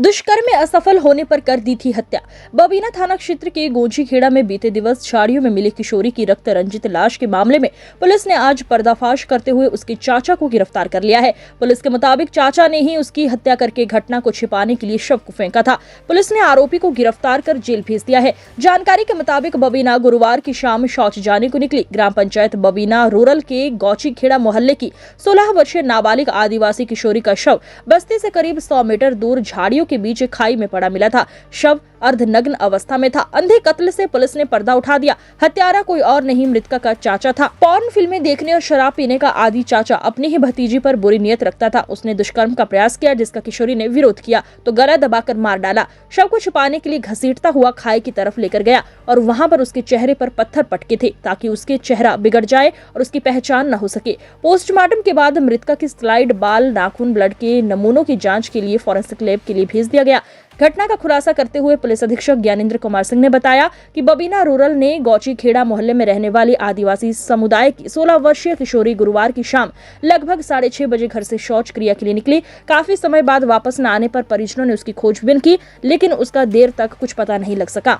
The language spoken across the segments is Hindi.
दुष्कर्म में असफल होने पर कर दी थी हत्या। बबीना थाना क्षेत्र के गोंजीखेड़ा में बीते दिवस झाड़ियों में मिली किशोरी की रक्त रंजित लाश के मामले में पुलिस ने आज पर्दाफाश करते हुए उसके चाचा को गिरफ्तार कर लिया है। पुलिस के मुताबिक चाचा ने ही उसकी हत्या करके घटना को छिपाने के लिए शव को फेंका था। पुलिस ने आरोपी को गिरफ्तार कर जेल भेज दिया है। जानकारी के मुताबिक बबीना गुरुवार की शाम शौच जाने को निकली। ग्राम पंचायत बबीना रूरल के गौचीखेड़ा मोहल्ले की 16 वर्षीय नाबालिग आदिवासी किशोरी का शव बस्ती से करीब 100 मीटर दूर झाड़ियों के बीच खाई में पड़ा मिला था। शव अर्धनग्न अवस्था में था। अंधे कत्ल से पुलिस ने पर्दा उठा दिया। हत्यारा कोई और नहीं, मृतका का चाचा था। पॉर्न फिल्में देखने और शराब पीने का आदी चाचा अपनी ही भतीजी पर बुरी नियत रखता था। उसने दुष्कर्म का प्रयास किया, जिसका किशोरी ने विरोध किया तो गला दबाकर मार डाला। शव को छिपाने के लिए घसीटता हुआ खाई की तरफ लेकर गया और वहां पर उसके चेहरे पर पत्थर पटके थे ताकि उसके चेहरा बिगड़ जाए और उसकी पहचान न हो सके। पोस्टमार्टम के बाद मृतका की स्लाइड, बाल, नाखून, ब्लड के नमूनों की जांच के लिए फॉरेंसिक लैब के लिए भेज दिया गया। घटना का खुलासा करते हुए पुलिस अधीक्षक ज्ञानेंद्र कुमार सिंह ने बताया कि बबीना रूरल ने गौचीखेड़ा मोहल्ले में रहने वाली आदिवासी समुदाय की 16 वर्षीय किशोरी गुरुवार की शाम लगभग 6:30 बजे घर से शौच क्रिया के लिए निकली। काफी समय बाद वापस न आने पर परिजनों ने उसकी खोजबीन की, लेकिन उसका देर तक कुछ पता नहीं लग सका।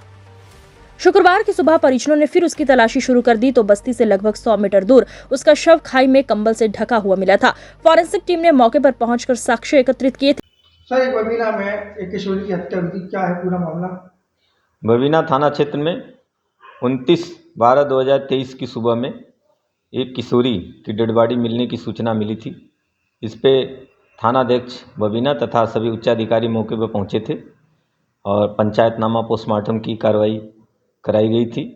शुक्रवार की सुबह परिजनों ने फिर उसकी तलाशी शुरू कर दी तो बस्ती से लगभग 100 मीटर दूर उसका शव खाई में कंबल से ढका हुआ मिला था। फॉरेंसिक टीम ने मौके पर पहुंचकर साक्ष्य एकत्रित किए थे। सर, एक बबीना में एक किशोरी की हत्या हुई थी, क्या है पूरा मामला? बबीना थाना क्षेत्र में 29/12/2023 की सुबह में एक किशोरी की डेड बॉडी मिलने की सूचना मिली थी। इस पे थानाध्यक्ष बबीना तथा सभी उच्चाधिकारी मौके पर पहुंचे थे और पंचायतनामा पोस्टमार्टम की कार्रवाई कराई गई थी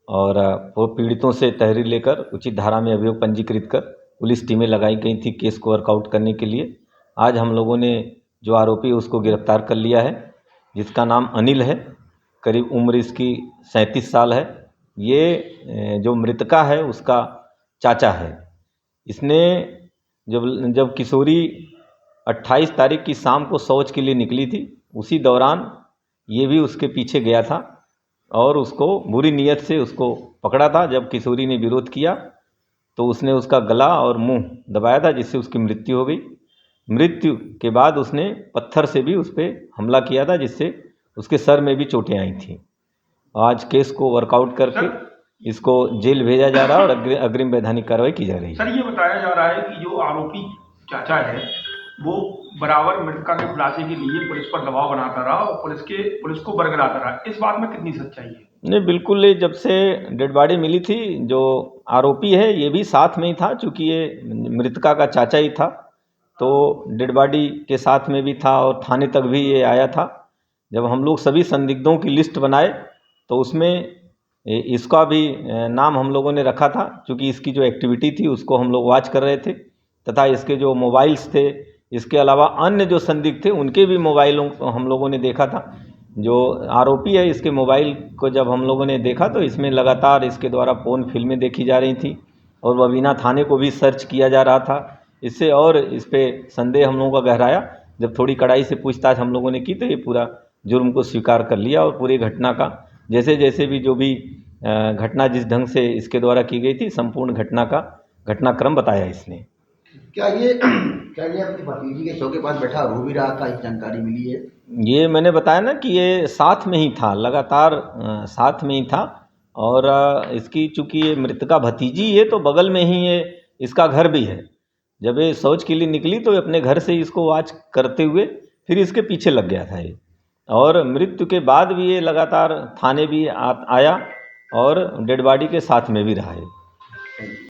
और वो पीड़ितों से तहरीर लेकर उचित धारा में अभियोग पंजीकृत कर पुलिस टीमें लगाई गई थी केस को वर्कआउट करने के लिए। आज हम लोगों ने जो आरोपी है उसको गिरफ्तार कर लिया है, जिसका नाम अनिल है। करीब उम्र इसकी 37 साल है। ये जो मृतका है उसका चाचा है। इसने जब किशोरी 28 तारीख की शाम को शौच के लिए निकली थी, उसी दौरान ये भी उसके पीछे गया था और उसको बुरी नीयत से उसको पकड़ा था। जब किशोरी ने विरोध किया तो उसने उसका गला और मुंह दबाया था, जिससे उसकी मृत्यु हो गई। मृत्यु के बाद उसने पत्थर से भी उस पर हमला किया था, जिससे उसके सर में भी चोटें आई थी। आज केस को वर्कआउट करके इसको जेल भेजा जा रहा है और अग्रिम वैधानिक कार्रवाई की जा रही है। सर, ये बताया जा रहा है कि जो आरोपी चाचा है वो बराबर मृतका के खुलासे के लिए पुलिस पर दबाव बनाता रहा और पुलिस को बरगलाता रहा। इस बात में कितनी सच्चाई है? नहीं, बिल्कुल। जब से डेड बॉडी मिली थी, जो आरोपी है ये भी साथ में ही था, चूँकि ये मृतका का चाचा ही था तो डेड बॉडी के साथ में भी था और थाने तक भी ये आया था। जब हम लोग सभी संदिग्धों की लिस्ट बनाए तो उसमें इसका भी नाम हम लोगों ने रखा था, क्योंकि इसकी जो एक्टिविटी थी उसको हम लोग वॉच कर रहे थे तथा इसके जो मोबाइल्स थे, इसके अलावा अन्य जो संदिग्ध थे उनके भी मोबाइलों को हम लोगों ने देखा था। जो आरोपी है इसके मोबाइल को जब हम लोगों ने देखा तो इसमें लगातार इसके द्वारा पोर्न फिल्में देखी जा रही थी और बबीना थाने को भी सर्च किया जा रहा था। इससे और इस पे संदेह हम लोगों का गहराया। जब थोड़ी कड़ाई से पूछताछ हम लोगों ने की तो ये पूरा जुर्म को स्वीकार कर लिया और पूरी घटना का जैसे जैसे भी जो भी घटना जिस ढंग से इसके द्वारा की गई थी, संपूर्ण घटना का घटनाक्रम बताया इसने। क्या ये अपनी भतीजी के शव के पास बैठा रो भी रहा था, इस जानकारी मिली है? ये मैंने बताया ना कि ये साथ में ही था, लगातार साथ में ही था और इसकी चूँकि ये मृतका भतीजी है तो बगल में ही ये इसका घर भी है। जब ये शौच के लिए निकली तो अपने घर से इसको वॉच करते हुए फिर इसके पीछे लग गया था ये, और मृत्यु के बाद भी ये लगातार थाने भी आया और डेड बॉडी के साथ में भी रहा है।